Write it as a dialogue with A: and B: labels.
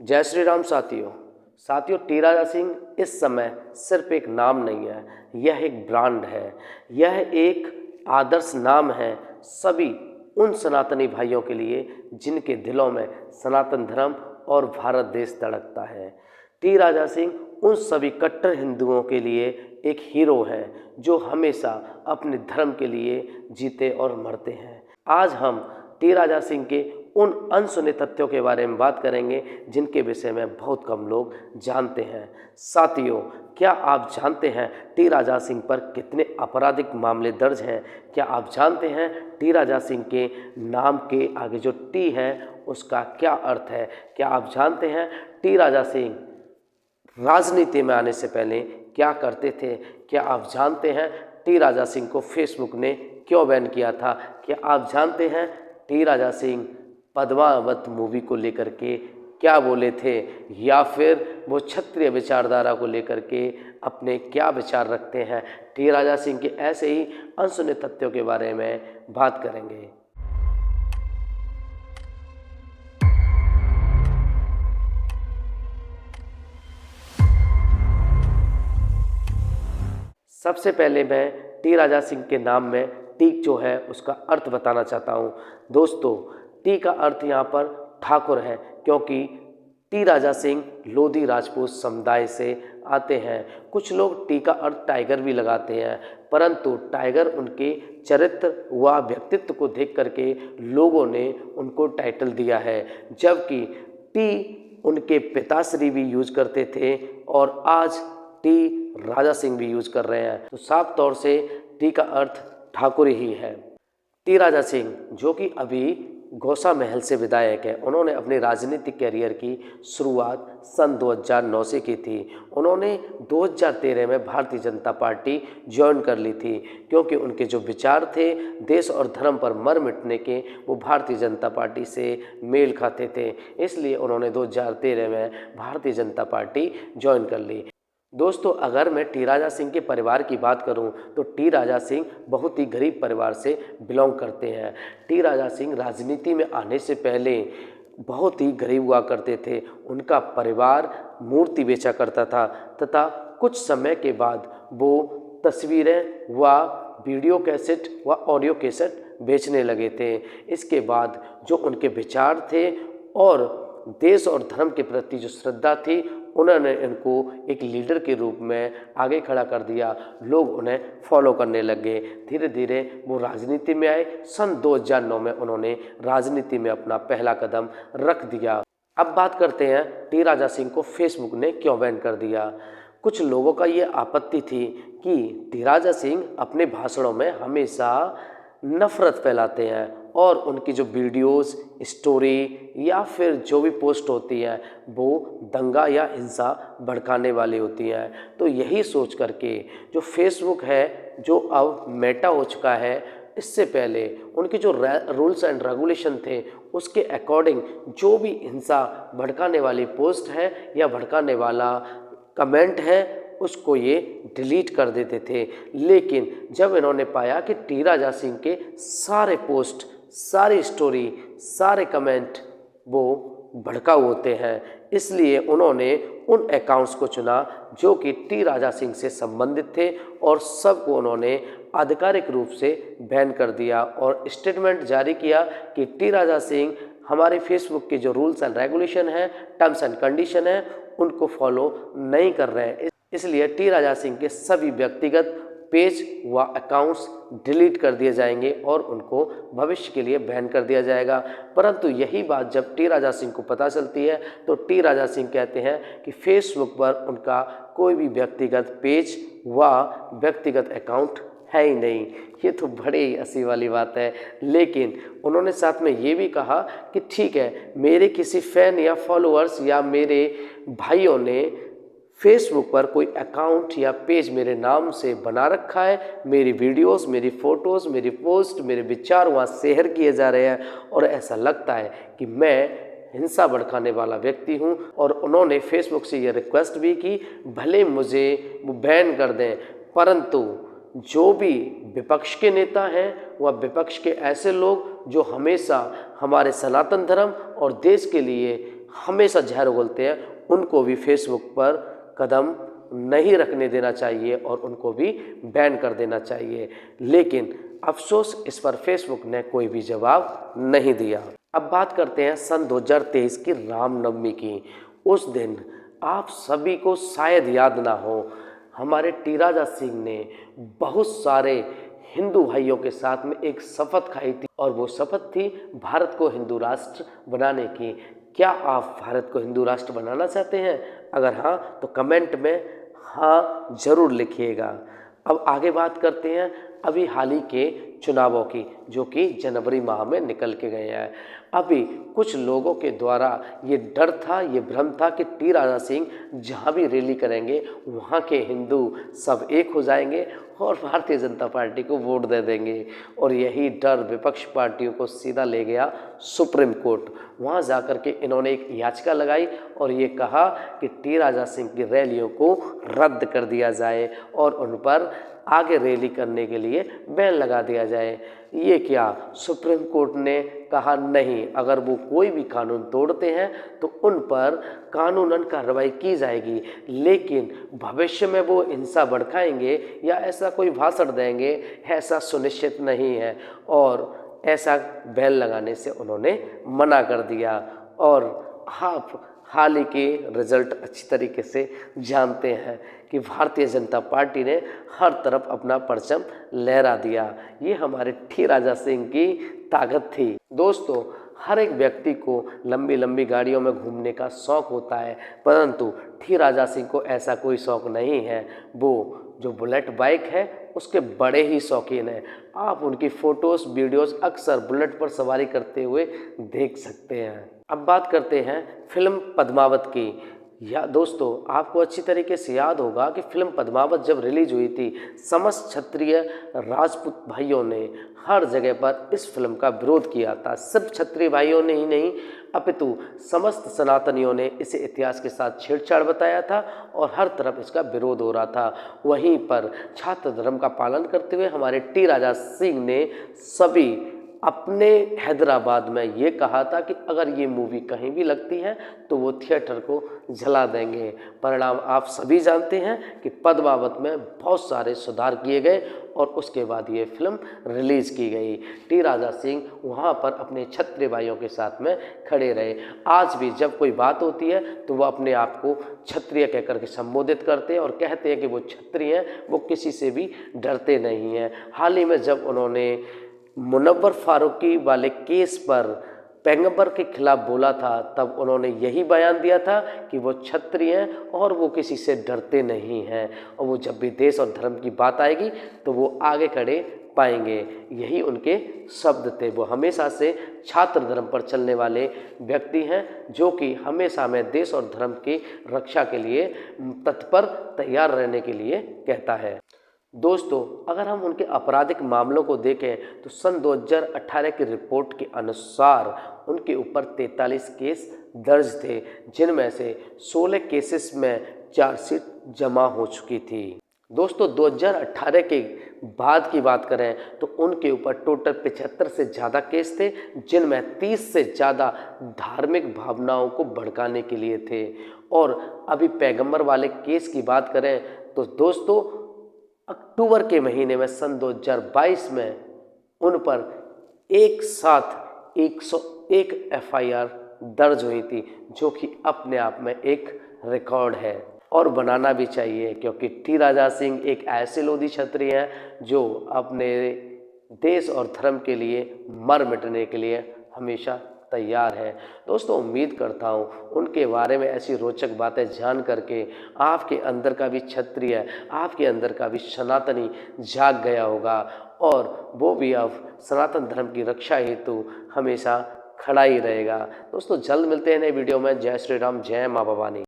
A: जय श्री राम साथियों टी राजा सिंह इस समय सिर्फ एक नाम नहीं है, यह एक ब्रांड है। यह एक आदर्श नाम है सभी उन सनातनी भाइयों के लिए जिनके दिलों में सनातन धर्म और भारत देश धड़कता है। टी राजा सिंह उन सभी कट्टर हिंदुओं के लिए एक हीरो है जो हमेशा अपने धर्म के लिए जीते और मरते हैं। आज हम टी राजा सिंह के उन अनसुने तथ्यों के बारे में बात करेंगे जिनके विषय में बहुत कम लोग जानते हैं। साथियों, क्या आप जानते हैं टी राजा सिंह पर कितने आपराधिक मामले दर्ज हैं? क्या आप जानते हैं टी राजा सिंह के नाम के आगे जो टी है उसका क्या अर्थ है? क्या आप जानते हैं टी राजा सिंह राजनीति में आने से पहले क्या करते थे? क्या आप जानते हैं टी राजा सिंह को फेसबुक ने क्यों बैन किया था? क्या आप जानते हैं टी राजा सिंह पद्मावत मूवी को लेकर के क्या बोले थे, या फिर वो क्षत्रिय विचारधारा को लेकर के अपने क्या विचार रखते हैं? टी राजा सिंह के ऐसे ही अनसुने तथ्यों के बारे में बात करेंगे। सबसे पहले मैं टी राजा सिंह के नाम में टी जो है उसका अर्थ बताना चाहता हूँ। दोस्तों, टी का अर्थ यहाँ पर ठाकुर है, क्योंकि टी राजा सिंह लोधी राजपूत समुदाय से आते हैं। कुछ लोग टी का अर्थ टाइगर भी लगाते हैं, परंतु टाइगर उनके चरित्र व व्यक्तित्व को देख करके लोगों ने उनको टाइटल दिया है, जबकि टी उनके पिताश्री भी यूज करते थे और आज टी राजा सिंह भी यूज कर रहे हैं। तो साफ तौर से टी का अर्थ ठाकुर ही है। टी राजा सिंह जो कि अभी गौसा महल से विधायक है, उन्होंने अपने राजनीतिक कैरियर की शुरुआत सन 2009 से की थी। उन्होंने 2013 में भारतीय जनता पार्टी ज्वाइन कर ली थी, क्योंकि उनके जो विचार थे देश और धर्म पर मर मिटने के, वो भारतीय जनता पार्टी से मेल खाते थे। इसलिए उन्होंने 2013 में भारतीय जनता पार्टी ज्वाइन कर ली। दोस्तों, अगर मैं टी राजा सिंह के परिवार की बात करूं तो टी राजा सिंह बहुत ही गरीब परिवार से बिलोंग करते हैं। टी राजा सिंह राजनीति में आने से पहले बहुत ही गरीब हुआ करते थे। उनका परिवार मूर्ति बेचा करता था तथा कुछ समय के बाद वो तस्वीरें व वीडियो कैसेट व ऑडियो कैसेट बेचने लगे थे। इसके बाद जो उनके विचार थे और देश और धर्म के प्रति जो श्रद्धा थी, उन्होंने इनको एक लीडर के रूप में आगे खड़ा कर दिया। लोग उन्हें फॉलो करने लगे। धीरे धीरे वो राजनीति में आए। सन 2009 में उन्होंने राजनीति में अपना पहला कदम रख दिया। अब बात करते हैं टी राजा सिंह को फेसबुक ने क्यों बैन कर दिया। कुछ लोगों का ये आपत्ति थी कि टी राजा सिंह अपने भाषणों में हमेशा नफरत फैलाते हैं और उनकी जो वीडियोस, स्टोरी या फिर जो भी पोस्ट होती है वो दंगा या हिंसा भड़काने वाली होती हैं। तो यही सोच करके जो फेसबुक है, जो अब मेटा हो चुका है, इससे पहले उनके जो रूल्स एंड रेगुलेशन थे उसके अकॉर्डिंग जो भी हिंसा भड़काने वाली पोस्ट है या भड़काने वाला कमेंट है उसको ये डिलीट कर देते थे। लेकिन जब इन्होंने पाया कि टी राजा सिंह के सारे पोस्ट, सारी स्टोरी, सारे कमेंट वो भड़काऊ होते हैं, इसलिए उन्होंने उन अकाउंट्स को चुना जो कि टी राजा सिंह से संबंधित थे और सबको उन्होंने आधिकारिक रूप से बैन कर दिया और स्टेटमेंट जारी किया कि टी राजा सिंह हमारे फेसबुक के जो रूल्स एंड रेगुलेशन हैं, टर्म्स एंड कंडीशन है, उनको फॉलो नहीं कर रहे हैं। इसलिए टी राजा सिंह के सभी व्यक्तिगत पेज व अकाउंट्स डिलीट कर दिए जाएंगे और उनको भविष्य के लिए बैन कर दिया जाएगा। परंतु यही बात जब टी राजा सिंह को पता चलती है तो टी राजा सिंह कहते हैं कि फेसबुक पर उनका कोई भी व्यक्तिगत पेज व व्यक्तिगत अकाउंट है ही नहीं। ये तो बड़ी हंसी वाली बात है। लेकिन उन्होंने साथ में ये भी कहा कि ठीक है, मेरे किसी फैन या फॉलोअर्स या मेरे भाइयों ने फेसबुक पर कोई अकाउंट या पेज मेरे नाम से बना रखा है, मेरी वीडियोस, मेरी फ़ोटोज़, मेरी पोस्ट, मेरे विचार वहाँ शेयर किए जा रहे हैं और ऐसा लगता है कि मैं हिंसा भड़काने वाला व्यक्ति हूँ। और उन्होंने फेसबुक से ये रिक्वेस्ट भी की भले मुझे वो बैन कर दें, परंतु जो भी विपक्ष के नेता हैं वह विपक्ष के ऐसे लोग जो हमेशा हमारे सनातन धर्म और देश के लिए हमेशा जहर उगलते हैं, उनको भी फेसबुक पर कदम नहीं रखने देना चाहिए और उनको भी बैन कर देना चाहिए। लेकिन अफसोस इस पर फेसबुक ने कोई भी जवाब नहीं दिया। अब बात करते हैं सन 2023 की रामनवमी की। उस दिन आप सभी को शायद याद ना हो, हमारे टी राजा सिंह ने बहुत सारे हिंदू भाइयों के साथ में एक शपथ खाई थी और वो शपथ थी भारत को हिंदू राष्ट्र बनाने की। क्या आप भारत को हिंदू राष्ट्र बनाना चाहते हैं? अगर हाँ तो कमेंट में हाँ जरूर लिखिएगा। अब आगे बात करते हैं अभी हाल ही के चुनावों की, जो कि जनवरी माह में निकल के गए हैं। अभी कुछ लोगों के द्वारा ये डर था, ये भ्रम था कि टी राजा सिंह जहाँ भी रैली करेंगे वहाँ के हिंदू सब एक हो जाएंगे और भारतीय जनता पार्टी को वोट दे देंगे। और यही डर विपक्ष पार्टियों को सीधा ले गया सुप्रीम कोर्ट। वहाँ जाकर के इन्होंने एक याचिका लगाई और ये कहा कि टी राजा सिंह की रैलियों को रद्द कर दिया जाए और उन पर आगे रैली करने के लिए बैन लगा दिया जाए। ये क्या, सुप्रीम कोर्ट ने कहा नहीं, अगर वो कोई भी कानून तोड़ते हैं तो उन पर कानूनन कार्रवाई की जाएगी, लेकिन भविष्य में वो हिंसा भड़काएंगे या ऐसा कोई भाषण देंगे ऐसा सुनिश्चित नहीं है। और ऐसा बैन लगाने से उन्होंने मना कर दिया। और आप हाल ही के रिजल्ट अच्छी तरीके से जानते हैं कि भारतीय जनता पार्टी ने हर तरफ अपना परचम लहरा दिया। ये हमारे टी राजा सिंह की ताकत थी। दोस्तों, हर एक व्यक्ति को लंबी लंबी गाड़ियों में घूमने का शौक़ होता है, परंतु टी राजा सिंह को ऐसा कोई शौक़ नहीं है। वो जो बुलेट बाइक है उसके बड़े ही शौकीन हैं। आप उनकी फ़ोटोज़ वीडियोज़ अक्सर बुलेट पर सवारी करते हुए देख सकते हैं। अब बात करते हैं फिल्म पद्मावत की। या दोस्तों, आपको अच्छी तरीके से याद होगा कि फिल्म पद्मावत जब रिलीज हुई थी, समस्त क्षत्रिय राजपूत भाइयों ने हर जगह पर इस फिल्म का विरोध किया था। सिर्फ क्षत्रिय भाइयों ने ही नहीं, अपितु समस्त सनातनियों ने इसे इतिहास के साथ छेड़छाड़ बताया था और हर तरफ इसका विरोध हो रहा था। वहीं पर छात्र धर्म का पालन करते हुए हमारे टी राजा सिंह ने सभी अपने हैदराबाद में ये कहा था कि अगर ये मूवी कहीं भी लगती है तो वो थिएटर को जला देंगे। परिणाम आप सभी जानते हैं कि पद्मावत में बहुत सारे सुधार किए गए और उसके बाद ये फिल्म रिलीज़ की गई। टी राजा सिंह वहाँ पर अपने क्षत्रिय भाइयों के साथ में खड़े रहे। आज भी जब कोई बात होती है तो वो अपने आप को क्षत्रिय कहकर के संबोधित करते हैं और कहते हैं कि वो क्षत्रिय हैं, वो किसी से भी डरते नहीं हैं। हाल ही में जब उन्होंने मुनव्वर फारूकी वाले केस पर पैगंबर के खिलाफ बोला था, तब उन्होंने यही बयान दिया था कि वो क्षत्रिय हैं और वो किसी से डरते नहीं हैं और वो जब भी देश और धर्म की बात आएगी तो वो आगे खड़े पाएंगे। यही उनके शब्द थे। वो हमेशा से छात्र धर्म पर चलने वाले व्यक्ति हैं, जो कि हमेशा में देश और धर्म की रक्षा के लिए तत्पर तैयार रहने के लिए कहता है। दोस्तों, अगर हम उनके आपराधिक मामलों को देखें तो सन 2018 की रिपोर्ट के अनुसार उनके ऊपर 43 केस दर्ज थे, जिनमें से 16 केसेस में चार्जशीट जमा हो चुकी थी। दोस्तों, 2018 के बाद की बात करें तो उनके ऊपर टोटल 75 से ज़्यादा केस थे, जिनमें 30 से ज़्यादा धार्मिक भावनाओं को भड़काने के लिए थे। और अभी पैगंबर वाले केस की बात करें तो दोस्तों, अक्टूबर के महीने में सन 2022 में उन पर एक साथ 101 एफआईआर दर्ज हुई थी, जो कि अपने आप में एक रिकॉर्ड है और बनाना भी चाहिए, क्योंकि टी राजा सिंह एक ऐसे लोधी क्षत्रिय हैं जो अपने देश और धर्म के लिए मर मिटने के लिए हमेशा तैयार है। दोस्तों, उम्मीद करता हूँ उनके बारे में ऐसी रोचक बातें जान करके आपके अंदर का भी क्षत्रिय, आपके अंदर का भी सनातनी जाग गया होगा और वो भी अब सनातन धर्म की रक्षा हेतु हमेशा खड़ा ही रहेगा। दोस्तों, जल्द मिलते हैं नए वीडियो में। जय श्री राम, जय माँ भवानी।